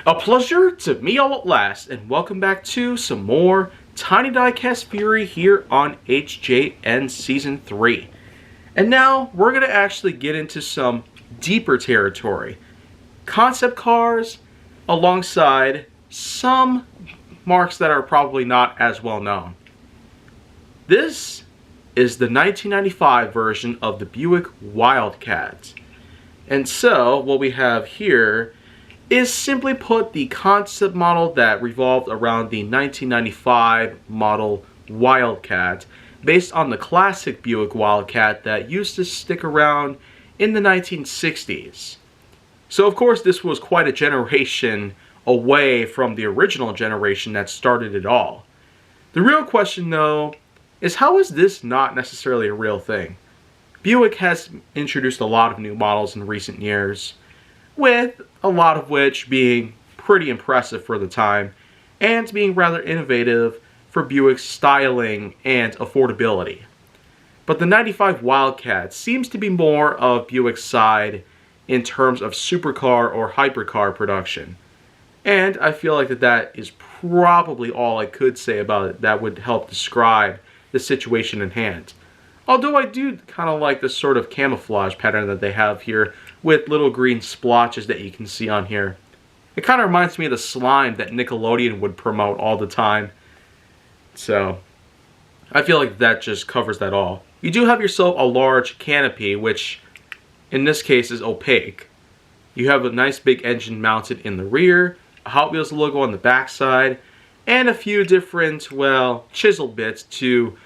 A pleasure to meet y'all at last, and welcome back to some more Tiny Diecast Fury here on HJN Season 3. And now, we're going to actually get into some deeper territory. Concept cars, alongside some marks that are probably not as well known. This is the 1995 version of the Buick Wildcat. And so, what we have here is simply put the concept model that revolved around the 1995 model Wildcat, based on the classic Buick Wildcat that used to stick around in the 1960s. So of course this was quite a generation away from the original generation that started it all. The real question though is, how is this not necessarily a real thing? Buick has introduced a lot of new models in recent years, with a lot of which being pretty impressive for the time, and being rather innovative for Buick's styling and affordability. But the 95 Wildcat seems to be more of Buick's side in terms of supercar or hypercar production. And I feel like that is probably all I could say about it that would help describe the situation in hand. Although I do kind of like this sort of camouflage pattern that they have here with little green splotches that you can see on here. It kind of reminds me of the slime that Nickelodeon would promote all the time. So, I feel like that just covers that all. You do have yourself a large canopy, which in this case is opaque. You have a nice big engine mounted in the rear, a Hot Wheels logo on the backside, and a few different, well, chisel bits to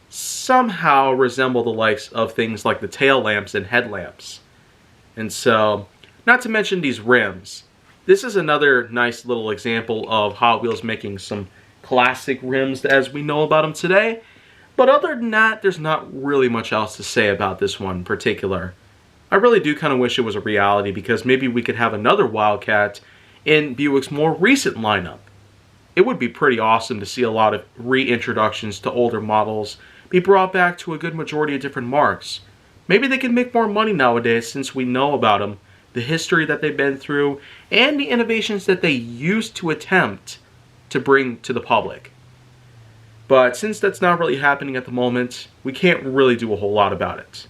somehow resemble the likes of things like the tail lamps and headlamps. And so, not to mention these rims. This is another nice little example of Hot Wheels making some classic rims as we know about them today. But other than that, there's not really much else to say about this one in particular. I really do kind of wish it was a reality, because maybe we could have another Wildcat in Buick's more recent lineup. It would be pretty awesome to see a lot of reintroductions to older models be brought back to a good majority of different marks. Maybe they can make more money nowadays since we know about them, the history that they've been through, and the innovations that they used to attempt to bring to the public. But since that's not really happening at the moment, we can't really do a whole lot about it.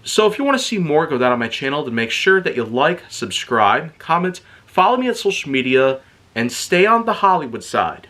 So if you want to see more, go down on my channel to make sure that you like, subscribe, comment, follow me on social media, and stay on the Hollywood side.